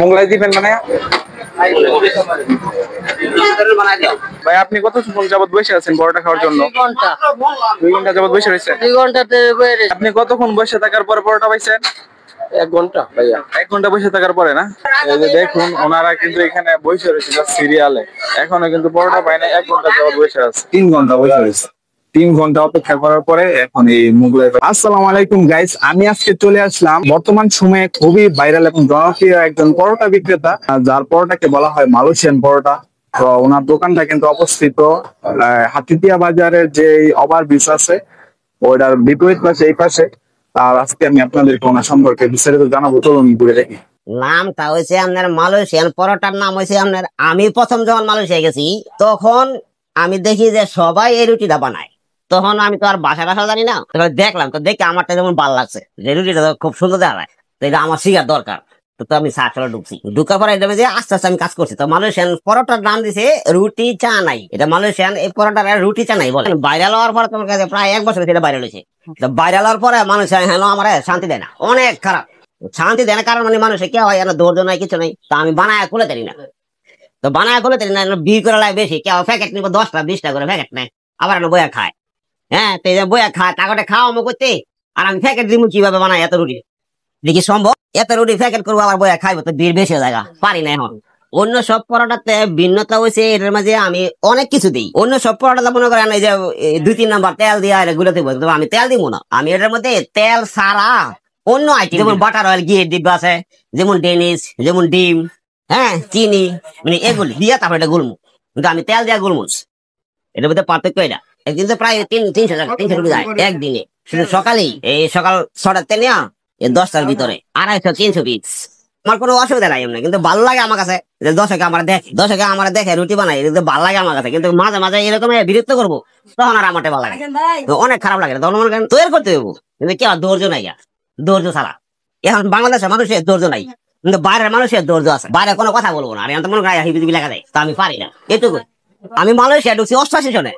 মোগলাই দিবেন মানে ভাই আপনি কতক্ষণ যাবত বসে আছেন পরোটা খাওয়ার জন্য? 2 ঘন্টা যাবত বসে রয়েছেন। 2 ঘন্টাতে আপনি কতক্ষণ বসে থাকার পরে পরোটা পাইছেন? 1 ঘন্টা ভাইয়া। 1 ঘন্টা বসে থাকার পরে না? এই যে দেখুন ওনারা কিন্তু এখানে বসে রয়েছে সিরিয়ালে, এখনো কিন্তু পরোটা পায় না। 1 ঘন্টা যাবত বসে আছে, 3 ঘন্টা বসে রয়েছে। 3 ঘন্টা অপেক্ষা করার পরে এখন এই মোগলাই। আসসালামু আলাইকুম গাইস, আমি আজকে চলে আসলাম বর্তমান সময়ে খুবই ভাইরাল এবং জনপ্রিয় একজন পরোটা বিক্রেতা, যার পরোটাকে বলা হয় মালয়েশিয়ান পরোটা। তো ওনার দোকানটা কিন্তু অবস্থিত হাতিতিয়া বাজারের যে ওভারব্রিজ আছে ওটার বিপরীত পাশে, এই পাশে। আর আজকে আমি আপনাদেরকে ওনার সম্পর্কে বিস্তারিত জানাবো, চলুন ঘুরে দেখি। নামটা হয়েছে আপনার মালয়েশিয়ান পরোটার নাম হয়েছে আপনার। আমি প্রথম যখন মালয়েশিয়া গেছি তখন আমি দেখি যে সবাই এই রুটিটা বানায়। তখন আমি তো আর বাসা টাসা জানি না, দেখলাম তো দেখে আমারটা যেমন ভালো লাগছে যে রুটিটা খুব সুন্দর দেখা যায়, তো এটা আমার শিখার দরকার। তো আমি সার্চলে ঢুকছি, ঢুকার পরে এটা যে আস্তে আস্তে আমি কাজ করছি। তো মালয়েশিয়ান পরোটার নাম দিছে রুটি চা নাই। এটা মালয়েশিয়ান এই পরোটার রুটি চা নাই বলে। ভাইরাল হওয়ার পরে তোমার কাছে প্রায় 1 বছর এটা ভাইরাল হয়েছে। তো ভাইরাল হওয়ার পরে মানুষ আমার শান্তি দেয় না, অনেক খারাপ শান্তি দেয় না। কারণ মানে মানুষের কে হয় ধৈর্য নাই, কিছু নাই। তা আমি বানায় খুলে দেরি না, তো বানায় খুলে দেরি না। বিয়ে করে লাগে বেশি, কেউ প্যাকেট নিব 10টা 20টা করে প্যাকেট নেয়, আবার বইয়া খায়। হ্যাঁ, তো বইয়া খায়, টাকাটা খাওয়া আমি করতে। আর আমি প্যাকেট দিব কিভাবে বানাই এত রুটি? দেখি সম্ভব এত রুটি প্যাকেট করবো আবার বইয়া খাইবো? তো বিয়ের বেশি জায়গা পারি না এখন। অন্য সব পরোটাতে ভিন্নতা হয়েছে এটার মাঝে আমি অনেক কিছু দিই। অন্য সব পরোটাতে মনে করেন এই যে 2-3 নাম্বার তেল দিয়ে গুলো দিব, আমি তেল দিব না। আমি এটার মধ্যে তেল সারা অন্য আইটেম, যেমন বাটার অয়েল ঘিয়ের ডিব্বা আছে, যেমন ডেনিস, যেমন ডিম, হ্যাঁ চিনি, মানে এগুলি দিয়া তারপর এটা গুলমু। কিন্তু আমি তেল দিয়া গুলমুস, এটার মধ্যে পার্থক্য এটা। একদিন প্রায় 300 টাকা 300 টাকা যায় একদিনে। শুধু সকালেই এই সকাল 6টার তেল নিয়া 10টার ভিতরে 250-300 পিস। আমার কোনো অসুবিধা নাই এমনি, কিন্তু ভালো লাগে আমার কাছে যে দর্শকে আমার দেখে রুটি বানাই, ভালো লাগে আমার কাছে। কিন্তু মাঝে মাঝে এরকম বিরক্ত করবো, তখন আর আমারটা ভালো লাগে, অনেক খারাপ লাগে। তখন মনে করেন তৈরি করতে হইব, কিন্তু কি ধৈর্য নাই, ধৈর্য ছাড়া। এখন বাংলাদেশের মানুষের ধৈর্য নাই, কিন্তু বাইরের মানুষের ধৈর্য আছে। বাইরে কোনো কথা বলবো না, আর এখন তো মনে করেন হিবিজিবি লেখা দেয়, তা আমি পারি না এটুকু। আমি মালয়েশিয়া ঢুকছি 88 সনে,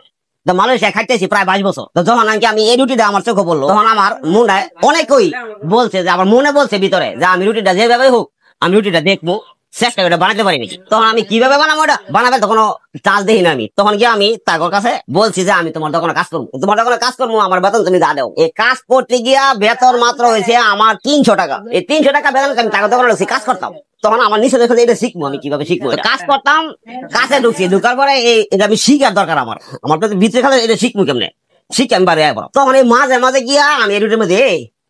তো মালয়েশিয়া খাইতেছি প্রায় 22 বছর। তো যখন আমি এই রুটিটা আমার চোখে বললো, তখন আমার মনে অনেকেই বলছে যে আমার মনে বলছে ভিতরে যে আমি রুটিটা যেভাবে হোক আমি রুটিটা দেখবো, চেষ্টা করে বানাতে পারি নাকি। তখন আমি কিভাবে বানাবো ওটা বানাবে তখন চাল দেখি না আমি। তখন গিয়ে আমি তার কাছে বলছি যে আমি তোমার দোকানে কাজ করবো, তোমার দোকানে কাজ করবো, আমার বেতন তুমি যা দাও। এই কাজ করতে গিয়া বেতন মাত্র হয়েছে আমার 300 টাকা। এই 300 টাকা বেতন আমি তার দোকানে কাজ করতাম। তখন আমার নিচে দেখে এটা শিখবো, আমি কিভাবে শিখবো কাজ করতাম। কাছে ঢুকছি, ঢুকার পরে এটা আমি শিখার দরকার আমার ভিতরে খালে এটা শিখবো কেমনে, শিখে আমি বাড়ি আবার। তখন এই মাঝে মাঝে গিয়া আমি এই রুটির মধ্যে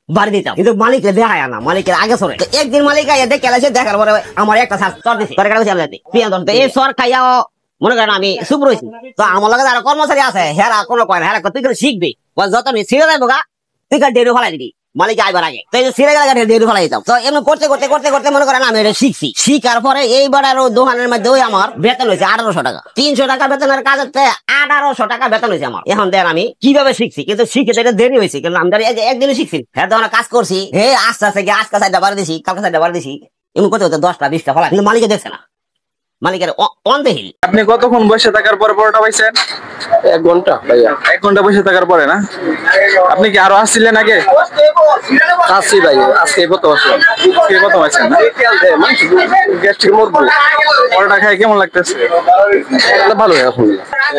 বাড়ি দিতাম, কিন্তু মালিককে দেখায় না, মালিকের আগে সরে। একদিন মালিক দেখে দেখার পরে আমার একটা চর দিচ্ছি, এই সর খাইয়া মনে করেন আমি চুপ রয়েছি। তো আমার লগে যারা কর্মচারী আছে হেরা কোনো কয় না, হেরা তুই করে শিখবি, যত ছিঁড়ে যাবো গা তুই ডেরু ফেলাই দিবি মালিক আইবার আগে। তো ছিঁড়ে গেলে ডেরু ফেলাই দিতাম। তো এমনি করতে করতে করতে করতে মনে করেন আমি এটা শিখছি। শিখার পরে এইবার আরো দোকানের মধ্যে আমার বেতন হয়েছে 1800 টাকা। 300 টাকা বেতনের কাজের 1800 টাকা বেতন হয়েছে আমার। এখন দেন আমি কিভাবে শিখছি, কিন্তু শিখে এটা দেরি হয়েছে, কিন্তু আমি একদিনে শিখছি। হ্যাঁ, তখন কাজ করছি, হে আস্তে আস্তে গিয়ে আজকে সাইডটা বাড়ি দিছি, কালকে সাইডটা বাড়ি দিছি, এমন করতে হতো 10টা 20টা ফলা, কিন্তু মালিকে দেখছে না, মালিকের অনদেহিল। আপনি কতক্ষণ বসে থাকার পরে পরোটা পাইছেন? 1 ঘন্টা ভাইয়া। 1 ঘন্টা বসে থাকার পরে না? আপনি কি আরো আসছিলেন আগে? আসছি ভাই, আজকে কত আসলাম, কে কত পাইছেন? পরোটা খাই কেমন লাগতেছে? ভালো এখন।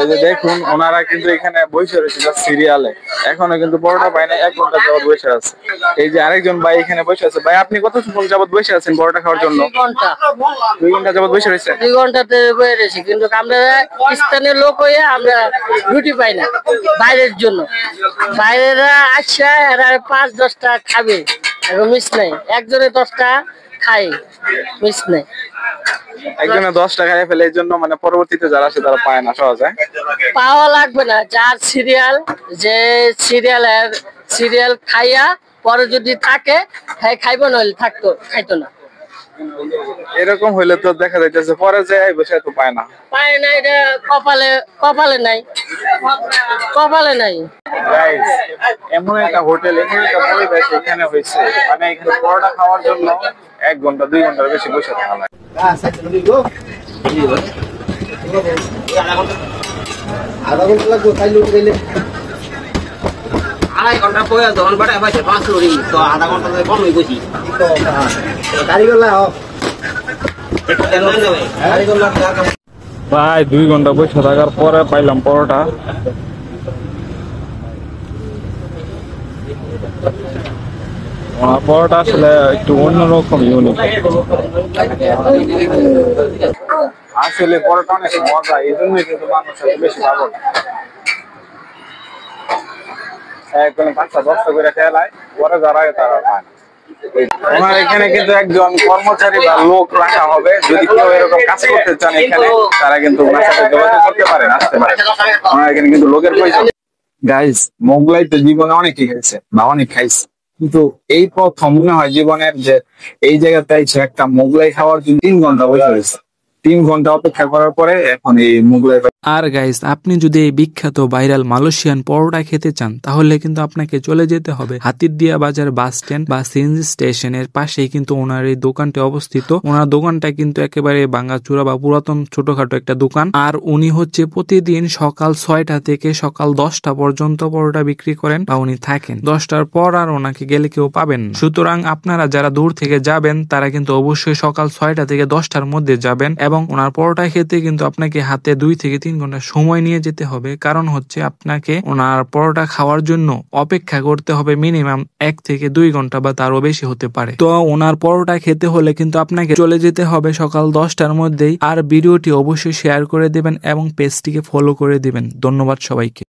এই যে দেখুন ওনারা কিন্তু এখানে বসে রয়েছে সিরিয়ালে, এখনো কিন্তু পরোটা পায় না। 1 ঘন্টা যাবত বসে আছে। এই যে আরেকজন ভাই এখানে বসে আছে। ভাই আপনি কতক্ষণ যাবত বসে আছেন পরোটা খাওয়ার জন্য? 2 ঘন্টা। 2 ঘন্টা যাবত বসে রয়েছে। 2 ঘন্টাতে বসে রয়েছি, কিন্তু আমরা স্থানীয় লোক হয়ে আমরা রুটি পাই না বাইরের জন্য। বাইরেরা আসছে এরা 5-10টা খাবে, মিস নাই। একজনে 10টা খাই, মিস নাই। একজনে 10 টাকা খাইয়ে ফেলে, এই জন্য মানে পরবর্তীতে যারা আসে তারা পায় না সহজে। পাওয়া লাগবে না, যার সিরিয়াল, যে সিরিয়াল খাইয়া পরে যদি থাকে খাইবো, নইলে খাইতো না। এরকম হইলে তো দেখা যাইতেছে পরে যে বসে তো পায় না। এটা কপালে নাই, কপালে নাই। গাইস, এমন একটা হোটেল, এমন একটা পরিবেশ এখানে হয়েছে, মানে এখানে পরোটা খাওয়ার জন্য 1 ঘন্টা 2 ঘন্টার বেশি বসে থাকা লাগে। আধা ঘন্টা লাগবে, 2.5 ঘন্টা পরে যখন বাটা পাইছে 5 লরি তো আধা ঘন্টা কমই গেছি কারিগর প্রায় 2 ঘন্টা বসে থাকার পরে পাইলাম পরোটা। পরোটা আসলে একটু অন্যরকম ইউনিক, আসলে পরোটা অনেক মজা, এই জন্যই কিন্তু মানুষ বেশি পাগল। একদম 5-10 করে খেলায়, পরে যারা তারা পায়। ওনার এখানে কিন্তু একজন কর্মচারী বা লোক রাখা হবে, যদি কেউ এরকম কাজ করতে চান এখানে তারা কিন্তু ওনার সাথে যোগাযোগ করতে পারেন, আসতে পারেন। ওনার এখানে কিন্তু লোকের প্রয়োজন। গাইস, মোগলাই তো জীবনে অনেকেই খাইছে বা অনেক খাইছে, কিন্তু এই প্রথম মনে হয় জীবনের যে এই জায়গাতে আইছে একটা মোগলাই খাওয়ার জন্য 3 ঘন্টা বসে রয়েছে। 3 ঘন্টা অপেক্ষা করার পরে এখন এই মোগলাই। আর গাইস, আপনি যদি এই বিখ্যাত ভাইরাল মালয়েশিয়ান পরোটা খেতে চান তাহলে কিন্তু আপনাকে চলে যেতে হবে হাতিরদিয়া বাজার বাস স্ট্যান্ড বা সিএনজি স্টেশনের পাশেই কিন্তু ওনার এই দোকানটি অবস্থিত। ওনার দোকানটা কিন্তু একেবারে ভাঙাচুরা বা পুরাতন ছোটখাটো একটা দোকান। আর উনি হচ্ছে প্রতিদিন সকাল 6টা থেকে সকাল 10টা পর্যন্ত পরোটা বিক্রি করেন বা উনি থাকেন। 10টার পর আর ওনাকে গেলে কেউ পাবেন না। সুতরাং আপনারা যারা দূর থেকে যাবেন তারা কিন্তু অবশ্যই সকাল 6টা থেকে 10টার মধ্যে যাবেন, এবং ওনার পরোটা খেতে কিন্তু আপনাকে হাতে 2 থেকে 3 ঘন্টা সময় নিয়ে যেতে হবে। কারণ হচ্ছে আপনাকে ওনার পরোটা খাওয়ার জন্য অপেক্ষা করতে হবে মিনিমাম 1 থেকে 2 ঘন্টা বা তারও বেশি হতে পারে। তো ওনার পরোটা খেতে হলে কিন্তু আপনাকে চলে যেতে হবে সকাল 10টার মধ্যেই। আর ভিডিওটি অবশ্যই শেয়ার করে দিবেন এবং পেজটিকে ফলো করে দিবেন। ধন্যবাদ সবাইকে।